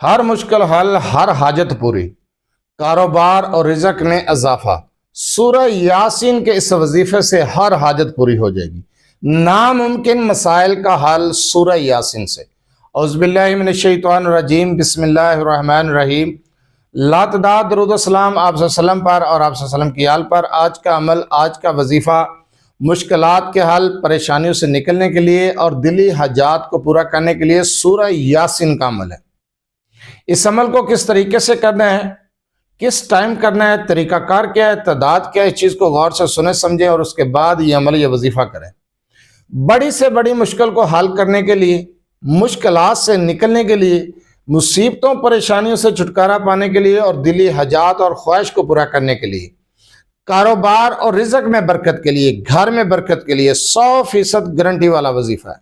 ہر مشکل حل، ہر حاجت پوری، کاروبار اور رزق میں اضافہ۔ سورہ یاسین کے اس وظیفے سے ہر حاجت پوری ہو جائے گی۔ ناممکن مسائل کا حل سورہ یاسین سے۔ اعوذ باللہ من الشیطان الرجیم، بسم اللہ الرحمن الرحیم۔ لا تعداد درود و سلام آپ صلی اللہ علیہ وسلم پر اور آپ صلی اللہ علیہ وسلم کی آل پر۔ آج کا عمل، آج کا وظیفہ مشکلات کے حل، پریشانیوں سے نکلنے کے لیے اور دلی حاجات کو پورا کرنے کے لیے سورہ یاسین کا عمل ہے۔ اس عمل کو کس طریقے سے کرنا ہے، کس ٹائم کرنا ہے، طریقہ کار کیا ہے، تعداد کیا ہے، اس چیز کو غور سے سنیں سمجھیں اور اس کے بعد یہ عمل، یہ وظیفہ کریں۔ بڑی سے بڑی مشکل کو حل کرنے کے لیے، مشکلات سے نکلنے کے لیے، مصیبتوں پریشانیوں سے چھٹکارا پانے کے لیے اور دلی حاجات اور خواہش کو پورا کرنے کے لیے، کاروبار اور رزق میں برکت کے لیے، گھر میں برکت کے لیے 100% گارنٹی والا وظیفہ ہے۔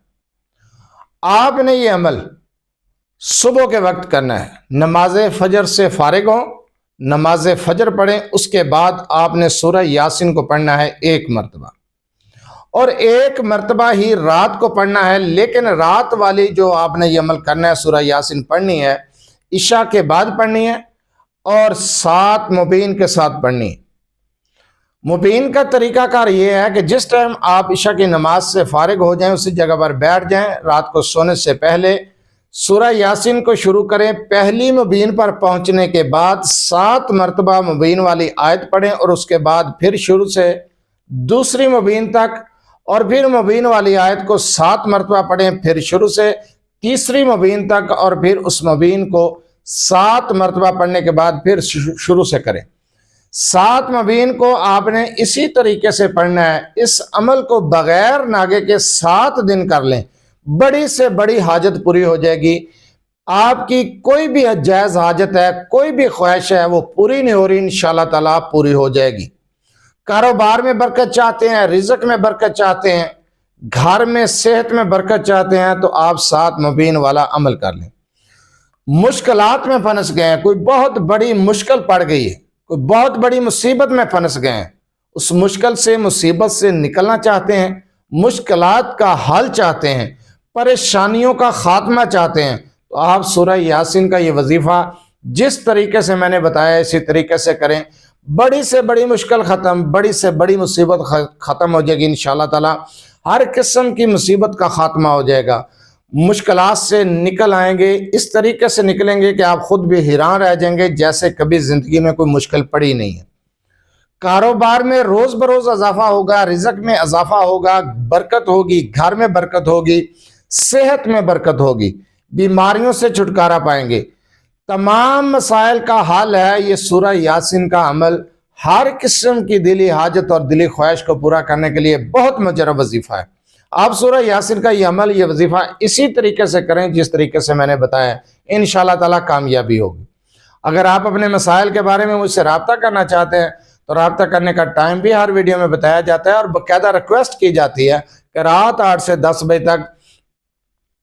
آپ نے یہ عمل صبح کے وقت کرنا ہے۔ نماز فجر سے فارغ ہوں، نماز فجر پڑھیں، اس کے بعد آپ نے سورہ یاسین کو پڑھنا ہے 1 مرتبہ، اور 1 مرتبہ ہی رات کو پڑھنا ہے۔ لیکن رات والی جو آپ نے یہ عمل کرنا ہے، سورہ یاسین پڑھنی ہے، عشاء کے بعد پڑھنی ہے اور 7 مبین کے ساتھ پڑھنی ہے۔ مبین کا طریقہ کار یہ ہے کہ جس ٹائم آپ عشاء کی نماز سے فارغ ہو جائیں، اسی جگہ پر بیٹھ جائیں، رات کو سونے سے پہلے سورہ یاسین کو شروع کریں۔ پہلی مبین پر پہنچنے کے بعد 7 مرتبہ مبین والی آیت پڑھیں اور اس کے بعد پھر شروع سے دوسری مبین تک، اور پھر مبین والی آیت کو 7 مرتبہ پڑھیں، پھر شروع سے تیسری مبین تک، اور پھر اس مبین کو 7 مرتبہ پڑھنے کے بعد پھر شروع سے کریں۔ 7 مبین کو آپ نے اسی طریقے سے پڑھنا ہے۔ اس عمل کو بغیر ناگے کے 7 دن کر لیں، بڑی سے بڑی حاجت پوری ہو جائے گی۔ آپ کی کوئی بھی جائز حاجت ہے، کوئی بھی خواہش ہے، وہ پوری نہیں ہو رہی، انشاءاللہ تعالیٰ پوری ہو جائے گی۔ کاروبار میں برکت چاہتے ہیں، رزق میں برکت چاہتے ہیں، گھر میں صحت میں برکت چاہتے ہیں، تو آپ 7 مبین والا عمل کر لیں۔ مشکلات میں پھنس گئے ہیں، کوئی بہت بڑی مشکل پڑ گئی ہے، کوئی بہت بڑی مصیبت میں پھنس گئے ہیں، اس مشکل سے، مصیبت سے نکلنا چاہتے ہیں، مشکلات کا حل چاہتے ہیں، پریشانیوں کا خاتمہ چاہتے ہیں، تو آپ سورہ یاسین کا یہ وظیفہ جس طریقے سے میں نے بتایا اسی طریقے سے کریں۔ بڑی سے بڑی مشکل ختم، بڑی سے بڑی مصیبت ختم ہو جائے گی انشاءاللہ تعالی۔ ہر قسم کی مصیبت کا خاتمہ ہو جائے گا، مشکلات سے نکل آئیں گے، اس طریقے سے نکلیں گے کہ آپ خود بھی حیران رہ جائیں گے جیسے کبھی زندگی میں کوئی مشکل پڑی نہیں ہے۔ کاروبار میں روز بروز اضافہ ہوگا، رزق میں اضافہ ہوگا، برکت ہوگی، گھر میں برکت ہوگی، صحت میں برکت ہوگی، بیماریوں سے چھٹکارا پائیں گے۔ تمام مسائل کا حل ہے یہ سورہ یاسین کا عمل۔ ہر قسم کی دلی حاجت اور دلی خواہش کو پورا کرنے کے لیے بہت مجرب وظیفہ ہے۔ آپ سورہ یاسین کا یہ عمل، یہ وظیفہ اسی طریقے سے کریں جس طریقے سے میں نے بتایا، انشاءاللہ تعالیٰ کامیابی ہوگی۔ اگر آپ اپنے مسائل کے بارے میں مجھ سے رابطہ کرنا چاہتے ہیں تو رابطہ کرنے کا ٹائم بھی ہر ویڈیو میں بتایا جاتا ہے، اور باقاعدہ ریکویسٹ کی جاتی ہے کہ رات 8 سے 10 بجے تک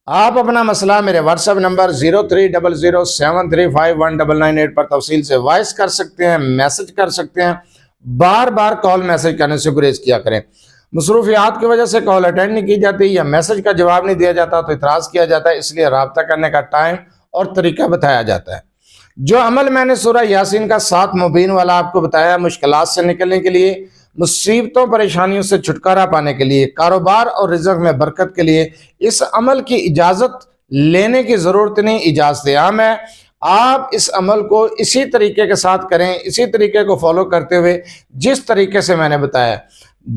آپ اپنا مسئلہ میرے واٹس ایپ نمبر 030073519998 پر تفصیل سے وائس کر سکتے ہیں، میسج کر سکتے ہیں۔ بار بار کال میسج کرنے سے گریز کیا کریں۔ مصروفیات کی وجہ سے کال اٹینڈ نہیں کی جاتی یا میسج کا جواب نہیں دیا جاتا تو اعتراض کیا جاتا ہے، اس لیے رابطہ کرنے کا ٹائم اور طریقہ بتایا جاتا ہے۔ جو عمل میں نے سورہ یاسین کا 7 مبین والا آپ کو بتایا، مشکلات سے نکلنے کے لیے، مصیبتوں پریشانیوں سے چھٹکارا پانے کے لیے، کاروبار اور رزق میں برکت کے لیے، اس عمل کی اجازت لینے کی ضرورت نہیں، اجازت عام ہے۔ آپ اس عمل کو اسی طریقے کے ساتھ کریں، اسی طریقے کو فالو کرتے ہوئے جس طریقے سے میں نے بتایا۔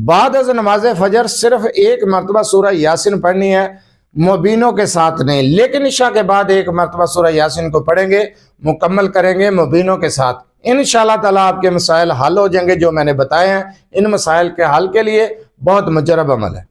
بعد از نماز فجر صرف 1 مرتبہ سورہ یاسین پڑھنی ہے، مبینوں کے ساتھ نہیں، لیکن عشاء کے بعد 1 مرتبہ سورہ یاسین کو پڑھیں گے، مکمل کریں گے مبینوں کے ساتھ۔ انشاءاللہ تعالیٰ آپ کے مسائل حل ہو جائیں گے جو میں نے بتائے ہیں۔ ان مسائل کے حل کے لیے بہت مجرب عمل ہے۔